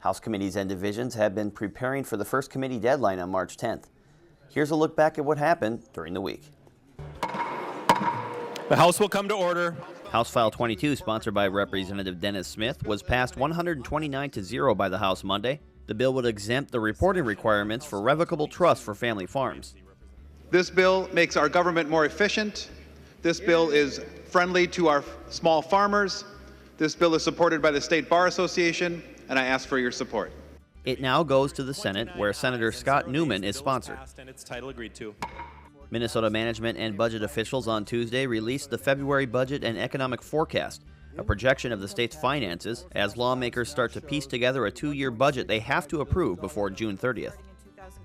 House committees and divisions have been preparing for the first committee deadline on March 10th. Here's a look back at what happened during the week. The House will come to order. House File 22, sponsored by Representative Dennis Smith, was passed 129-0 by the House Monday. The bill would exempt the reporting requirements for revocable trusts for family farms. This bill makes our government more efficient. This bill is friendly to our small farmers. This bill is supported by the State Bar Association, and I ask for your support. It now goes to the Senate, where Senator Scott Newman is sponsored. Minnesota management and budget officials on Tuesday released the February budget and economic forecast, a projection of the state's finances as lawmakers start to piece together a two-year budget they have to approve before June 30th.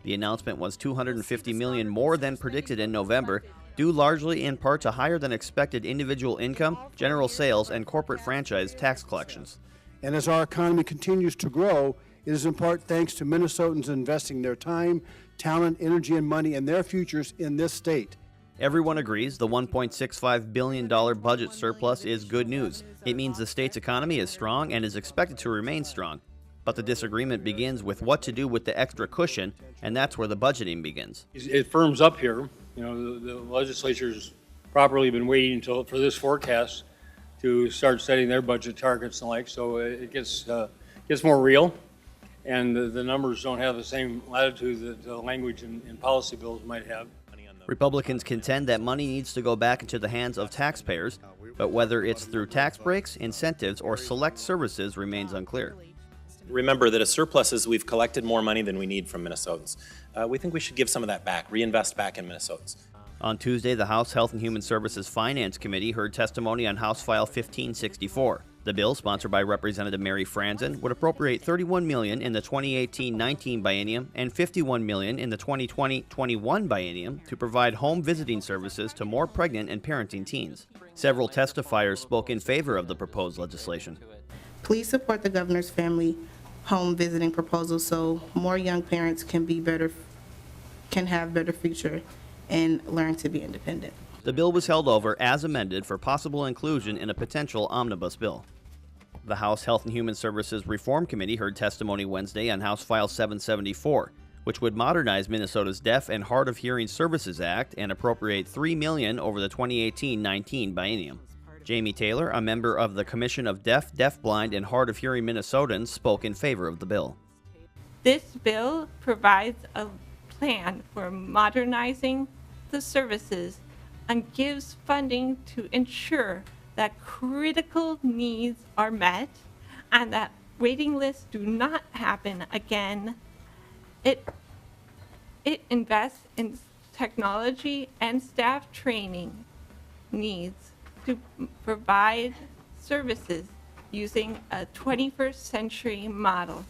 The announcement was $250 million more than predicted in November, due largely in part to higher than expected individual income, general sales, and corporate franchise tax collections. And as our economy continues to grow, it is in part thanks to Minnesotans investing their time, talent, energy, and money in their futures in this state. Everyone agrees the $1.65 billion budget surplus is good news. It means the state's economy is strong and is expected to remain strong. But the disagreement begins with what to do with the extra cushion, and that's where the budgeting begins. It firms up here. You know, the legislature's properly been waiting for this forecast to start setting their budget targets and like, so it gets more real. And the numbers don't have the same latitude that the language in policy bills might have. Republicans contend that money needs to go back into the hands of taxpayers, but whether it's through tax breaks, incentives, or select services remains unclear. Remember that a surplus is we've collected more money than we need from Minnesotans. We think we should give some of that back, reinvest back in Minnesotans. On Tuesday, the House Health and Human Services Finance Committee heard testimony on House File 1564. The bill, sponsored by Representative Mary Franzen, would appropriate $31 million in the 2018-19 biennium and $51 million in the 2020-21 biennium to provide home visiting services to more pregnant and parenting teens. Several testifiers spoke in favor of the proposed legislation. Please support the governor's family home visiting proposal so more young parents can have better future and learn to be independent. The bill was held over as amended for possible inclusion in a potential omnibus bill. The House Health and Human Services Reform Committee heard testimony Wednesday on House File 774, which would modernize Minnesota's Deaf and Hard of Hearing Services Act and appropriate $3 million over the 2018-19 biennium. Jamie Taylor, a member of the Commission of Deaf, Deafblind, and Hard of Hearing Minnesotans, spoke in favor of the bill. This bill provides a plan for modernizing the services and gives funding to ensure that critical needs are met and that waiting lists do not happen again. It invests in technology and staff training needs to provide services using a 21st century model.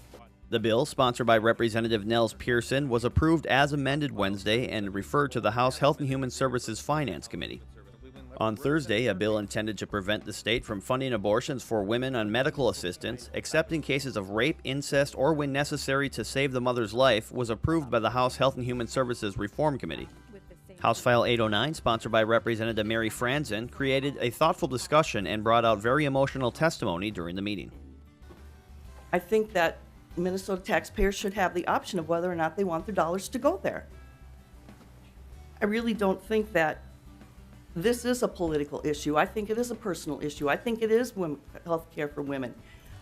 The bill, sponsored by Representative Nels Pearson, was approved as amended Wednesday and referred to the House Health and Human Services Finance Committee. On Thursday, a bill intended to prevent the state from funding abortions for women on medical assistance, except in cases of rape, incest, or when necessary to save the mother's life, was approved by the House Health and Human Services Reform Committee. House File 809, sponsored by Representative Mary Franzen, created a thoughtful discussion and brought out very emotional testimony during the meeting. I think that Minnesota taxpayers should have the option of whether or not they want their dollars to go there. I really don't think that this is a political issue. I think it is a personal issue. I think it is health care for women.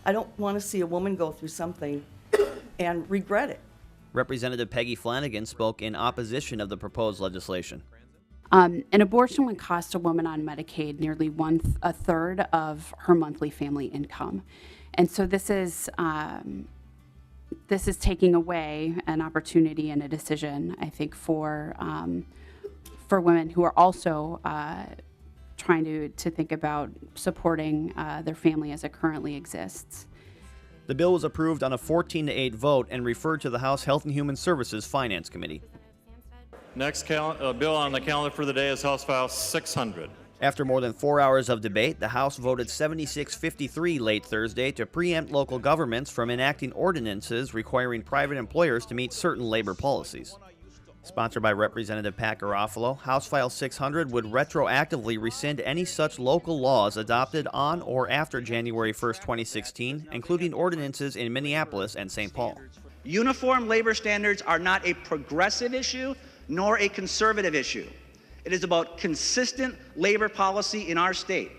I don't want to see a woman go through something and regret it. Representative Peggy Flanagan spoke in opposition of the proposed legislation. An abortion would cost a woman on Medicaid nearly a third of her monthly family income. And so this is taking away an opportunity and a decision, I think, for women who are also trying to think about supporting their family as it currently exists. The bill was approved on a 14-8 vote and referred to the House Health and Human Services Finance Committee. Next bill on the calendar for the day is House File 600. After more than 4 hours of debate, the House voted 76-53 late Thursday to preempt local governments from enacting ordinances requiring private employers to meet certain labor policies. Sponsored by Representative Pat Garofalo, House File 600 would retroactively rescind any such local laws adopted on or after January 1st, 2016, including ordinances in Minneapolis and St. Paul. Uniform labor standards are not a progressive issue nor a conservative issue. It is about consistent labor policy in our state.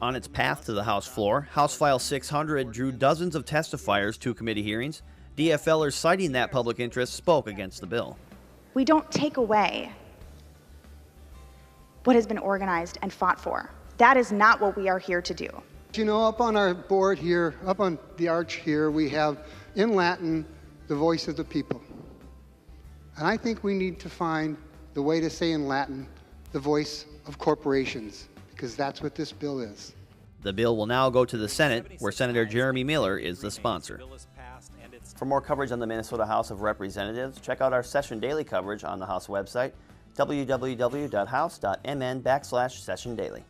On its path to the House floor, House File 600 drew dozens of testifiers to committee hearings. DFLers citing that public interest spoke against the bill. We don't take away what has been organized and fought for. That is not what we are here to do. You know, up on our board here, up on the arch here, we have in Latin, the voice of the people. And I think we need to find the way to say in Latin, the voice of corporations, because that's what this bill is. The bill will now go to the Senate, where Senator Jeremy Miller is the sponsor. For more coverage on the Minnesota House of Representatives, check out our Session Daily coverage on the House website, www.house.mn/Session Daily.